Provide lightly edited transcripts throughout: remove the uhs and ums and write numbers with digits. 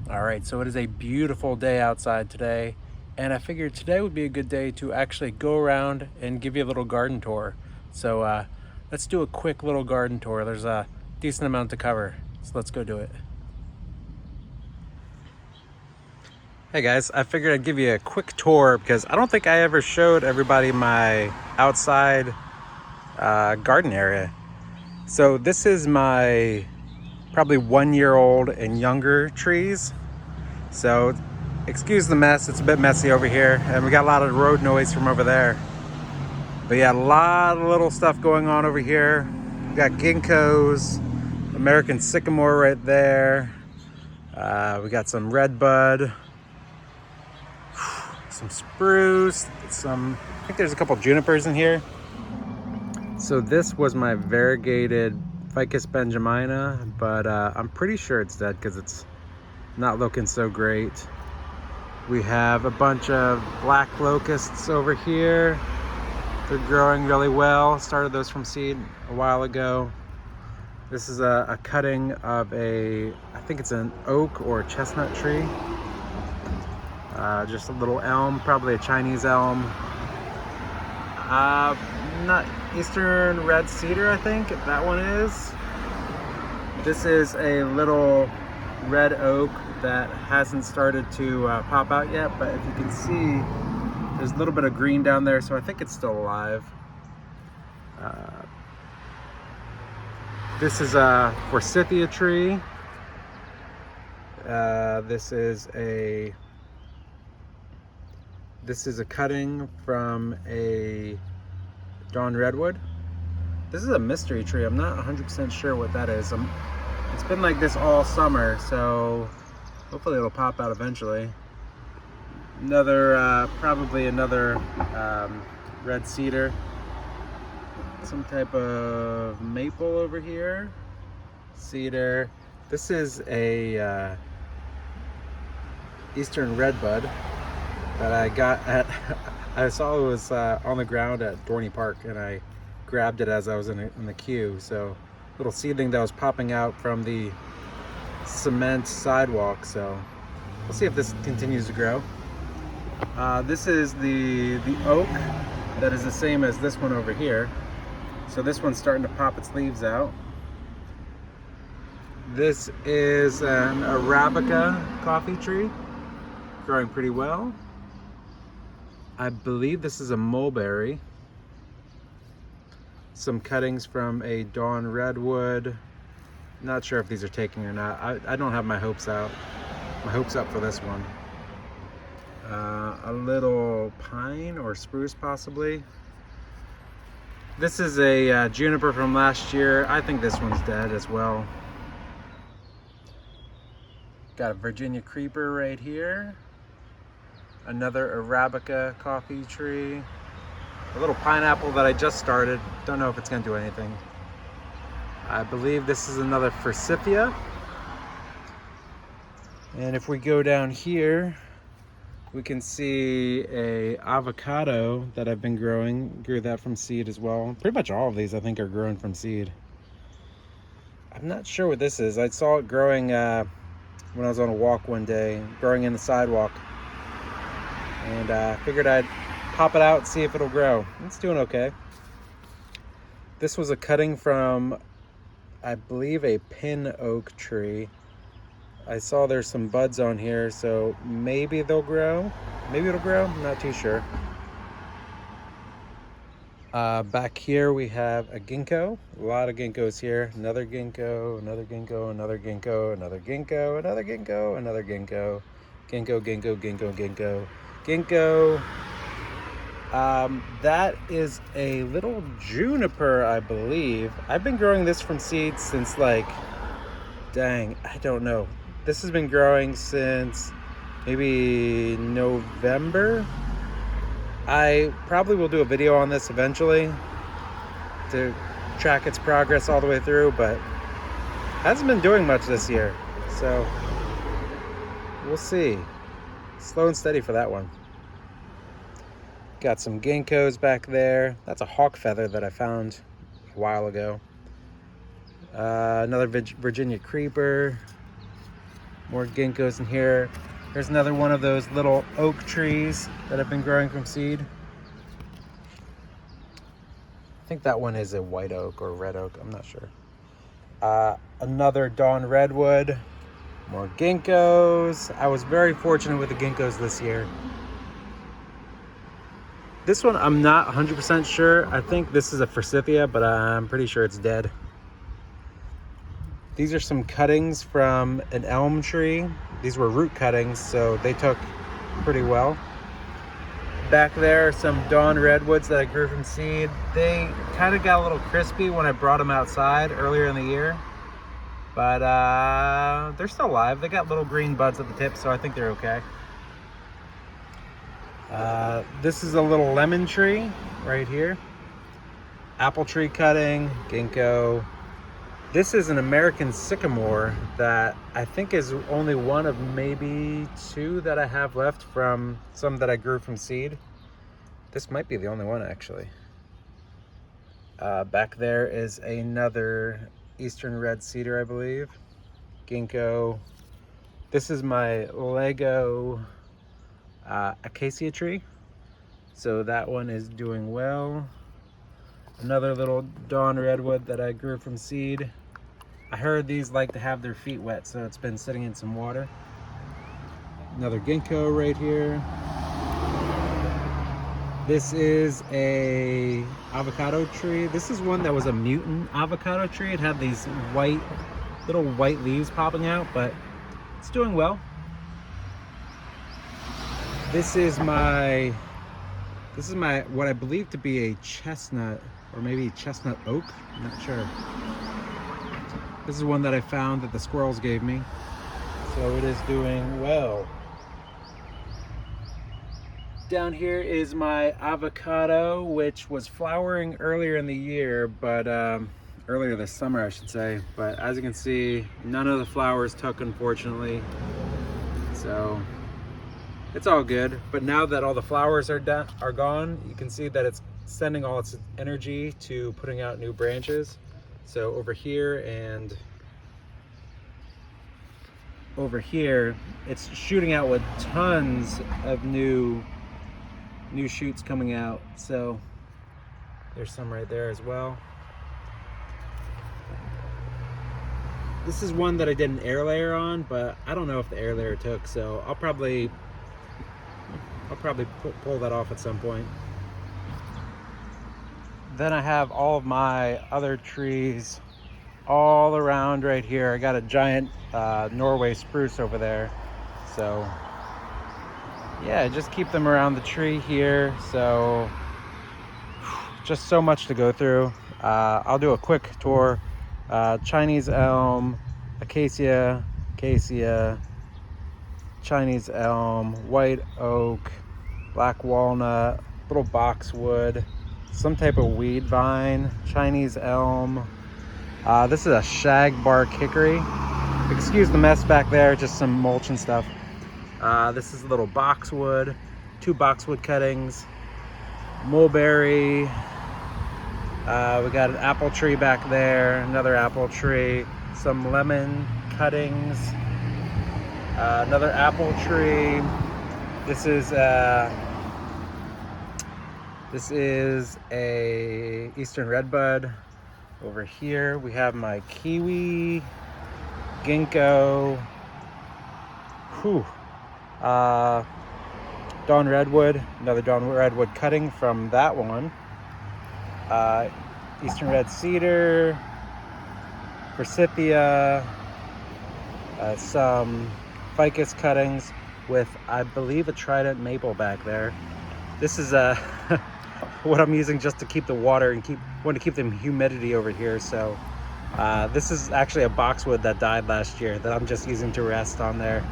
All right, so it is a beautiful day outside today, and I figured today would be a good day to actually go around and give you a little garden tour. So let's do a quick little garden tour. There's a decent amount to cover, so let's go do it. Hey guys, I figured I'd give you a quick tour because I don't think I ever showed everybody my outside garden area. So this is my probably 1 year old and younger trees. So excuse the mess, it's a bit messy over here, and we got a lot of road noise from over there. But yeah, a lot of little stuff going on over here. We got ginkgos, American sycamore right there. We got some redbud, some spruce, I think there's a couple junipers in here. So this was my variegated Ficus benjamina, but I'm pretty sure it's dead because it's not looking so great. We have a bunch of black locusts over here. They're growing really well. Started those from seed a while ago. This is a cutting of I think it's an oak or chestnut tree. Just a little elm, probably a Chinese elm. Not Eastern red cedar, I think that one is. This is a little red oak that hasn't started to pop out yet, but if you can see, there's a little bit of green down there, so I think it's still alive. This is a forsythia tree. This is a cutting from a dawn redwood. This is a mystery tree. I'm not 100% sure what that is. It's been like this all summer, so hopefully it'll pop out eventually. Probably another red cedar. Some type of maple over here. Cedar. This is a Eastern redbud that I got at, I saw it was on the ground at Dorney Park, and I grabbed it as I was in the queue. So little seedling that was popping out from the cement sidewalk. So we'll see if this continues to grow. This is the oak that is the same as this one over here. So this one's starting to pop its leaves out. This is an Arabica coffee tree, growing pretty well. I believe this is a mulberry. Some cuttings from a dawn redwood. Not sure if these are taking or not. I don't have my hopes up for this one. A little pine or spruce possibly. This is a juniper from last year. I think this one's dead as well. Got a Virginia creeper right here. Another Arabica coffee tree. A little pineapple that I just started. Don't know if it's gonna do anything. I believe this is another forsythia. And if we go down here, we can see a avocado that I've been growing. Grew that from seed as well. Pretty much all of these I think are grown from seed. I'm not sure what this is. I saw it growing when I was on a walk one day, growing in the sidewalk. And figured I'd pop it out and see if it'll grow. It's doing okay. This was a cutting from, I believe, a pin oak tree. I saw there's some buds on here, so maybe they'll grow. Maybe it'll grow, I'm not too sure. Back here we have a ginkgo. A lot of ginkgos here. Another ginkgo, another ginkgo, another ginkgo, another ginkgo, another ginkgo, another ginkgo. Ginkgo, ginkgo, ginkgo, ginkgo. Ginkgo. That is a little juniper, I believe. I've been growing this from seeds since I don't know. This has been growing since maybe November. I probably will do a video on this eventually to track its progress all the way through, but hasn't been doing much this year. So we'll see. Slow and steady for that one. Got some ginkgos back there. That's a hawk feather that I found a while ago. Another Virginia creeper. More ginkgos in here. There's another one of those little oak trees that have been growing from seed. I think that one is a white oak or red oak, I'm not sure. Another dawn redwood. More ginkgos. I was very fortunate with the ginkgos this year. This one I'm not 100% sure. I think this is a forsythia, but I'm pretty sure it's dead. These are some cuttings from an elm tree. These were root cuttings, so they took pretty well. Back there are some dawn redwoods that I grew from seed. They kind of got a little crispy when I brought them outside earlier in the year, but they're still alive. They got little green buds at the tip, so I think they're okay. This is a little lemon tree right here. Apple tree cutting, ginkgo. This is an American sycamore that I think is only one of maybe two that I have left from some that I grew from seed. This might be the only one, actually. Back there is another eastern red cedar, I believe. Ginkgo. This is my Lego acacia tree. So that one is doing well. Another little dawn redwood that I grew from seed. I heard these like to have their feet wet, so it's been sitting in some water. Another ginkgo right here. This is a avocado tree. This is one that was a mutant avocado tree. It had these little white leaves popping out, but it's doing well. This is my what I believe to be a chestnut, or maybe chestnut oak, I'm not sure. This is one that I found that the squirrels gave me, so it is doing well. Down here is my avocado, which was flowering earlier in the year, but earlier this summer I should say, but as you can see, none of the flowers took, unfortunately, so it's all good. But now that all the flowers are gone, you can see that it's sending all its energy to putting out new branches. So over here and over here, it's shooting out with tons of new shoots coming out. So there's some right there as well. This is one that I did an air layer on, but I don't know if the air layer took, so I'll probably pull that off at some point. Then I have all of my other trees all around right here. I got a giant Norway spruce over there. So yeah, just keep them around the tree here. So just so much to go through. I'll do a quick tour. Chinese elm, acacia, Chinese elm, white oak, black walnut, little boxwood, some type of weed vine, Chinese elm. This is a shagbark hickory. Excuse the mess back there, just some mulch and stuff. This is a little boxwood, 2 boxwood cuttings, mulberry. We got an apple tree back there, another apple tree, some lemon cuttings, another apple tree. This is a eastern redbud. Over here we have my kiwi, ginkgo, dawn redwood, another dawn redwood cutting from that one, eastern red cedar, forsythia, some ficus cuttings with, I believe, a trident maple back there. This is what I'm using just to keep the water and want to keep the humidity over here. So this is actually a boxwood that died last year that I'm just using to rest on there.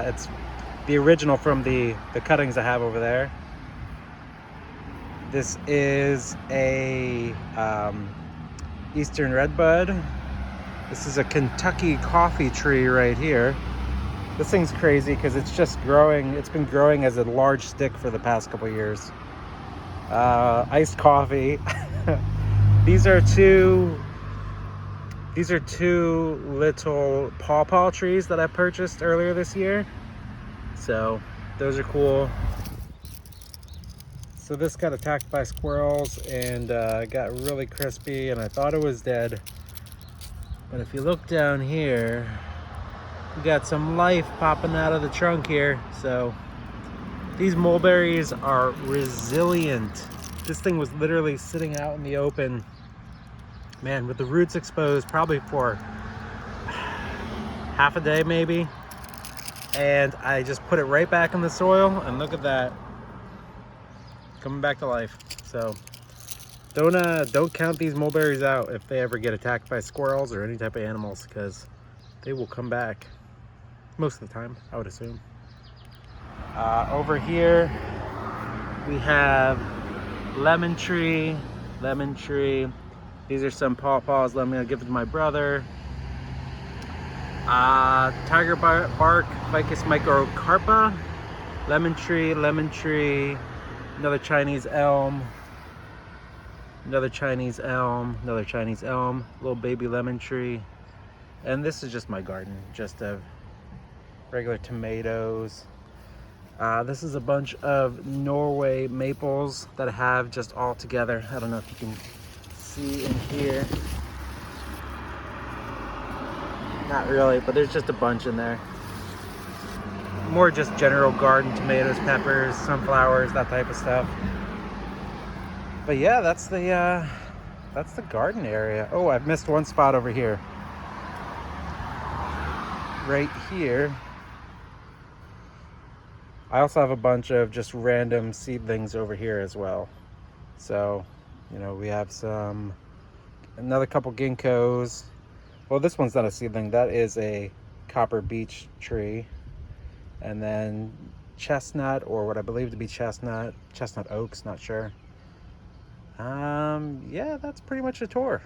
It's the original from the cuttings I have over there. This is a eastern redbud. This is a Kentucky coffee tree right here. This thing's crazy because it's just growing. It's been growing as a large stick for the past couple years. Iced coffee. These are 2 These are two little pawpaw trees that I purchased earlier this year. So those are cool. So this got attacked by squirrels and got really crispy, and I thought it was dead. But if you look down here, we got some life popping out of the trunk here. So these mulberries are resilient. This thing was literally sitting out in the open, man, with the roots exposed probably for half a day maybe. And I just put it right back in the soil, and look at that, coming back to life. So don't count these mulberries out if they ever get attacked by squirrels or any type of animals, because they will come back most of the time, I would assume. Over here we have lemon tree. These are some pawpaws. Let me give it to my brother. Tiger bark, Ficus microcarpa, lemon tree, another Chinese elm, another Chinese elm, little baby lemon tree. And this is just my garden, just of regular tomatoes. This is a bunch of Norway maples that I have just all together. I don't know if you can see in here. Not really, but there's just a bunch in there. More just general garden, tomatoes, peppers, sunflowers, that type of stuff. But yeah, that's the garden area. Oh, I've missed one spot over here. Right here. I also have a bunch of just random seedlings over here as well. So, you know, we have another couple ginkgos. Well, this one's not a seedling, that is a copper beech tree. And then chestnut, or what I believe to be chestnut oaks, not sure. Yeah, that's pretty much a tour.